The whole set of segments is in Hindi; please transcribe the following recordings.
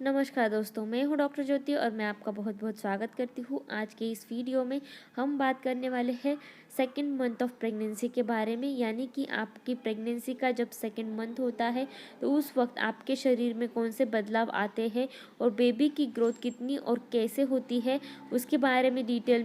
नमस्कार दोस्तों, मैं हूं डॉक्टर ज्योति और मैं आपका बहुत बहुत स्वागत करती हूं। आज के इस वीडियो में हम बात करने वाले हैं सेकंड मंथ ऑफ प्रेगनेंसी के बारे में, यानी कि आपकी प्रेगनेंसी का जब सेकंड मंथ होता है तो उस वक्त आपके शरीर में कौन से बदलाव आते हैं और बेबी की ग्रोथ कितनी और कैसे होती है, उसके बारे में डिटेल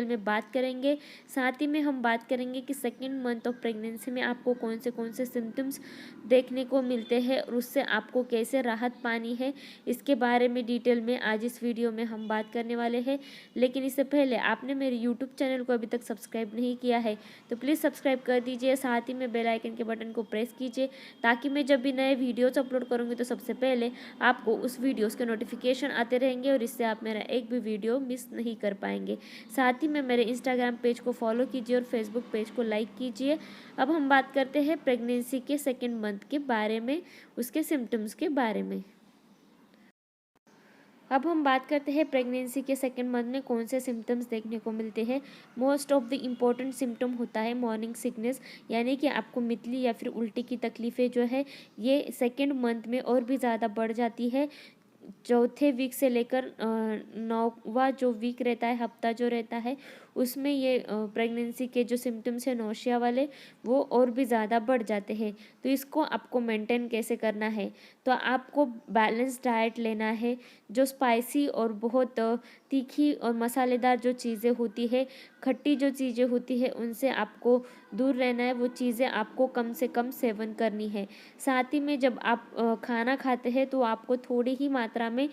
में बात करेंगे। साथ ही में हम बात करेंगे कि सेकेंड मंथ ऑफ प्रेगनेंसी में आपको कौन से सिम्टम्स देखने को मिलते हैं और उससे आपको कैसे राहत पानी है, इसके बारे में डिटेल में आज इस वीडियो में हम बात करने वाले हैं। लेकिन इससे पहले आपने मेरे यूट्यूब चैनल को अभी तक सब्सक्राइब नहीं किया है तो प्लीज़ सब्सक्राइब कर दीजिए। साथ ही में बेल आइकन के बटन को प्रेस कीजिए ताकि मैं जब भी नए वीडियोस अपलोड करूँगी तो सबसे पहले आपको उस वीडियोज़ के नोटिफिकेशन आते रहेंगे और इससे आप मेरा एक भी वीडियो मिस नहीं कर पाएंगे। साथ ही में मेरे इंस्टाग्राम पेज को फॉलो कीजिए और फेसबुक पेज को लाइक कीजिए। अब हम बात करते हैं प्रेगनेंसी के सेकेंड मंथ के बारे में, उसके सिम्टम्स के बारे में। अब हम बात करते हैं प्रेगनेंसी के सेकेंड मंथ में कौन से सिम्टम्स देखने को मिलते हैं। Most of the important symptom होता है मॉर्निंग सिकनेस, यानी कि आपको मितली या फिर उल्टी की तकलीफ़ें जो है ये सेकेंड मंथ में और भी ज़्यादा बढ़ जाती है। चौथे वीक से लेकर 9वां जो वीक रहता है, हफ्ता जो रहता है, उसमें ये प्रेगनेंसी के जो सिम्टम्स हैं नौशिया वाले वो और भी ज़्यादा बढ़ जाते हैं। तो इसको आपको मेंटेन कैसे करना है, तो आपको बैलेंस डाइट लेना है। जो स्पाइसी और बहुत तीखी और मसालेदार जो चीज़ें होती है, खट्टी जो चीज़ें होती है, उनसे आपको दूर रहना है। वो चीज़ें आपको कम से कम सेवन करनी है। साथ ही में जब आप खाना खाते हैं तो आपको थोड़ी ही मात्रा में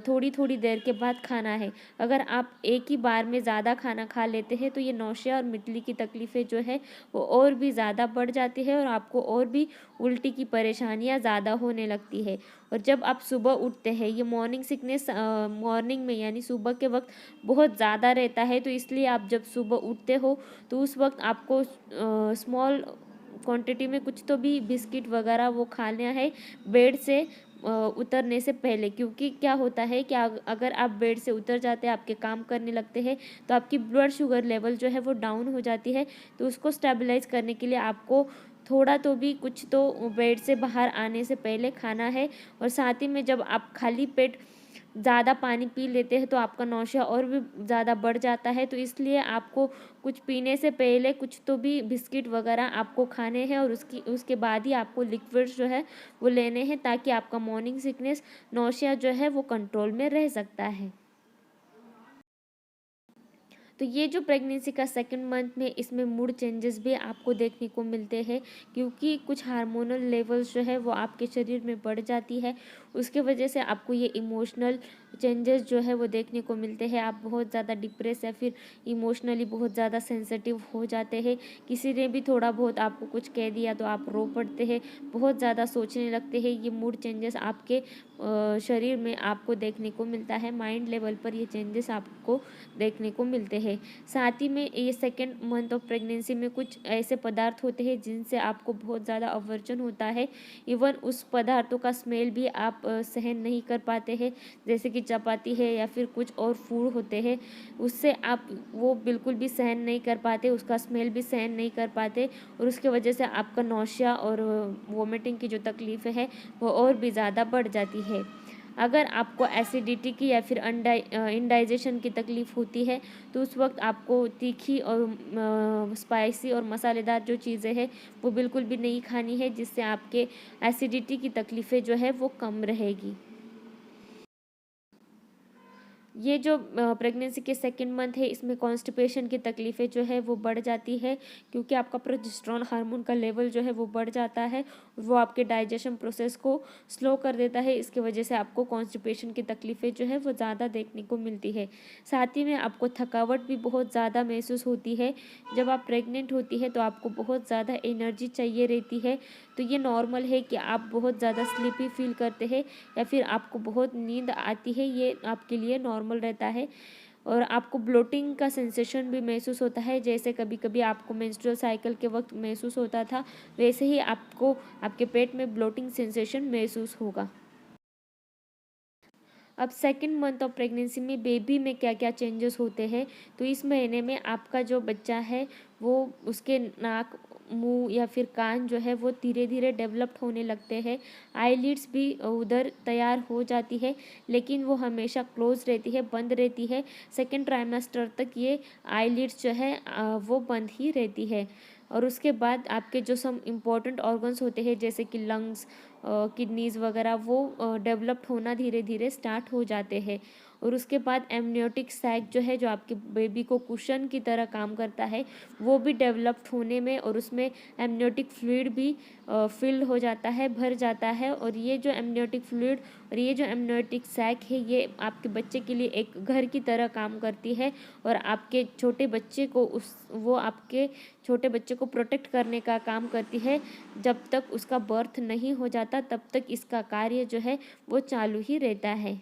थोड़ी थोड़ी देर के बाद खाना है। अगर आप एक ही बार में ज़्यादा खाना खा लेते हैं तो ये नौशिया और मितली की तकलीफ़ें जो है वो और भी ज़्यादा बढ़ जाती है और आपको और भी उल्टी की परेशानियाँ ज़्यादा होने लगती है। और जब आप सुबह उठते हैं, ये मॉर्निंग सिकनेस मॉर्निंग में यानी सुबह के वक्त बहुत ज़्यादा रहता है, तो इसलिए आप जब सुबह उठते हो तो उस वक्त आपको स्मॉल क्वांटिटी में कुछ तो भी बिस्किट वगैरह वो खाना है बेड से उतरने से पहले। क्योंकि क्या होता है कि अगर आप बेड से उतर जाते हैं, आपके काम करने लगते हैं, तो आपकी ब्लड शुगर लेवल जो है वो डाउन हो जाती है। तो उसको स्टेबलाइज करने के लिए आपको थोड़ा तो भी कुछ तो बेड से बाहर आने से पहले खाना है। और साथ ही में जब आप खाली पेट ज़्यादा पानी पी लेते हैं तो आपका नौशिया और भी ज़्यादा बढ़ जाता है। तो इसलिए आपको कुछ पीने से पहले कुछ तो भी बिस्किट वगैरह आपको खाने हैं और उसके बाद ही आपको लिक्विड्स जो है वो लेने हैं, ताकि आपका मॉर्निंग सिकनेस नौशिया जो है वो कंट्रोल में रह सकता है। तो ये जो प्रेगनेंसी का सेकंड मंथ में इसमें मूड चेंजेस भी आपको देखने को मिलते हैं, क्योंकि कुछ हार्मोनल लेवल्स जो है वो आपके शरीर में बढ़ जाती है। उसके वजह से आपको ये इमोशनल चेंजेस जो है वो देखने को मिलते हैं। आप बहुत ज़्यादा डिप्रेस या फिर इमोशनली बहुत ज़्यादा सेंसिटिव हो जाते हैं। किसी ने भी थोड़ा बहुत आपको कुछ कह दिया तो आप रो पड़ते हैं, बहुत ज़्यादा सोचने लगते हैं। ये मूड चेंजेस आपके शरीर में आपको देखने को मिलता है। माइंड लेवल पर ये चेंजेस आपको देखने को मिलते हैं। साथ ही में ये सेकेंड मंथ ऑफ प्रेगनेंसी में कुछ ऐसे पदार्थ होते हैं जिनसे आपको बहुत ज़्यादा अवर्जन होता है। इवन उस पदार्थों का स्मेल भी आप सहन नहीं कर पाते हैं, जैसे कि चपाती है या फिर कुछ और फूड होते हैं, उससे आप वो बिल्कुल भी सहन नहीं कर पाते, उसका स्मेल भी सहन नहीं कर पाते। और उसके वजह से आपका नौशिया और वोमिटिंग की जो तकलीफ़ है वो और भी ज़्यादा बढ़ जाती है। अगर आपको एसिडिटी की या फिर इंडाइजेशन की तकलीफ़ होती है तो उस वक्त आपको तीखी और स्पाइसी और मसालेदार जो चीज़ें हैं वो बिल्कुल भी नहीं खानी है, जिससे आपके एसिडिटी की तकलीफ़ें जो है वो कम रहेगी। ये जो प्रेगनेंसी के सेकंड मंथ है इसमें कॉन्स्टिपेशन की तकलीफ़ें जो है वो बढ़ जाती है, क्योंकि आपका प्रोजेस्टेरोन हार्मोन का लेवल जो है वो बढ़ जाता है। वो आपके डाइजेशन प्रोसेस को स्लो कर देता है। इसकी वजह से आपको कॉन्स्टिपेशन की तकलीफ़ें जो है वो ज़्यादा देखने को मिलती है। साथ ही में आपको थकावट भी बहुत ज़्यादा महसूस होती है। जब आप प्रेग्नेंट होती है तो आपको बहुत ज़्यादा एनर्जी चाहिए रहती है। तो ये नॉर्मल है कि आप बहुत ज़्यादा स्लीपी फील करते हैं या फिर आपको बहुत नींद आती है, ये आपके लिए नॉर्मल रहता है। और आपको ब्लोटिंग का सेंसेशन भी महसूस होता है, जैसे कभी कभी आपको मेंस्ट्रुअल साइकिल के वक्त महसूस होता था, वैसे ही आपको आपके पेट में ब्लोटिंग सेंसेशन महसूस होगा। अब सेकंड मंथ ऑफ प्रेगनेंसी में बेबी में क्या क्या चेंजेस होते हैं, तो इस महीने में आपका जो बच्चा है वो उसके नाक मुंह या फिर कान जो है वो धीरे धीरे डेवलप्ड होने लगते हैं। आईलिड्स भी उधर तैयार हो जाती है, लेकिन वो हमेशा क्लोज रहती है, बंद रहती है। सेकेंड ट्राइमेस्टर तक ये आईलिड्स जो है वो बंद ही रहती है। और उसके बाद आपके जो सम इम्पोर्टेंट ऑर्गन्स होते हैं जैसे कि लंग्स, किडनीज वगैरह, वो डेवलप्ड होना धीरे धीरे स्टार्ट हो जाते हैं। और उसके बाद एमनियोटिक सैक जो है, जो आपके बेबी को कुशन की तरह काम करता है, वो भी डेवलप्ड होने में, और उसमें एमनियोटिक फ्लूइड भी फिल हो जाता है, भर जाता है। और ये जो एमनियोटिक फ्लूइड और ये जो एमनियोटिक सैक है, ये आपके बच्चे के लिए एक घर की तरह काम करती है, और आपके छोटे बच्चे को वो आपके छोटे बच्चे को प्रोटेक्ट करने का काम करती है। जब तक उसका बर्थ नहीं हो जाता तब तक इसका कार्य जो है वो चालू ही रहता है।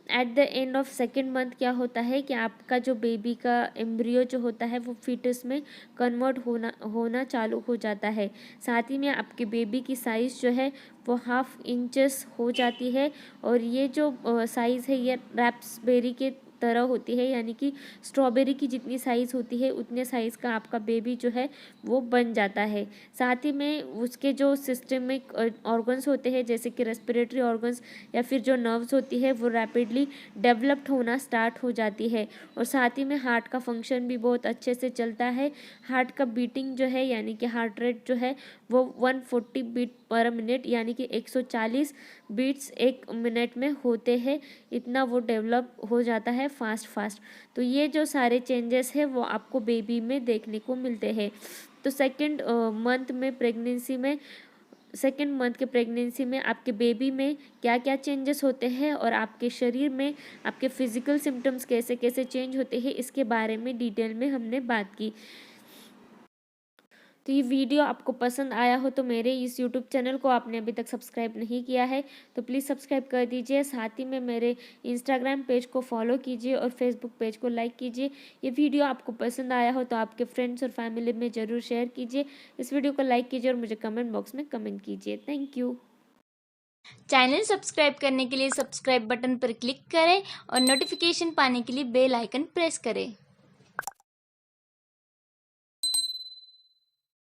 At the end of second month क्या होता है कि आपका जो बेबी का एम्ब्रियो जो होता है वो फीटस में कन्वर्ट होना चालू हो जाता है। साथ ही में आपके बेबी की साइज़ जो है वो 1/2 इंचेस हो जाती है। और ये जो साइज़ है ये रास्पबेरी के तरह होती है, यानी कि स्ट्रॉबेरी की जितनी साइज़ होती है उतने साइज़ का आपका बेबी जो है वो बन जाता है। साथ ही में उसके जो सिस्टमिक ऑर्गन्स होते हैं जैसे कि रेस्पिरेटरी ऑर्गन्स या फिर जो नर्व्स होती है वो रैपिडली डेवलप्ड होना स्टार्ट हो जाती है। और साथ ही में हार्ट का फंक्शन भी बहुत अच्छे से चलता है। हार्ट का बीटिंग जो है यानी कि हार्ट रेट जो है वो 140 बीट पर मिनट यानी कि 140 बीट्स एक मिनट में होते हैं। इतना वो डेवलप हो जाता है फास्ट। तो ये जो सारे चेंजेस है वो आपको बेबी में देखने को मिलते हैं। तो सेकेंड मंथ के प्रेगनेंसी में आपके बेबी में क्या क्या चेंजेस होते हैं और आपके शरीर में आपके फिजिकल सिम्टम्स कैसे कैसे चेंज होते हैं, इसके बारे में डिटेल में हमने बात की। तो ये वीडियो आपको पसंद आया हो तो मेरे इस यूट्यूब चैनल को आपने अभी तक सब्सक्राइब नहीं किया है तो प्लीज़ सब्सक्राइब कर दीजिए। साथ ही में मेरे इंस्टाग्राम पेज को फॉलो कीजिए और फेसबुक पेज को लाइक कीजिए। ये वीडियो आपको पसंद आया हो तो आपके फ्रेंड्स और फैमिली में ज़रूर शेयर कीजिए। इस वीडियो को लाइक कीजिए और मुझे कमेंट बॉक्स में कमेंट कीजिए। Thank you. चैनल सब्सक्राइब करने के लिए सब्सक्राइब बटन पर क्लिक करें और नोटिफिकेशन पाने के लिए बेल आइकन प्रेस करें।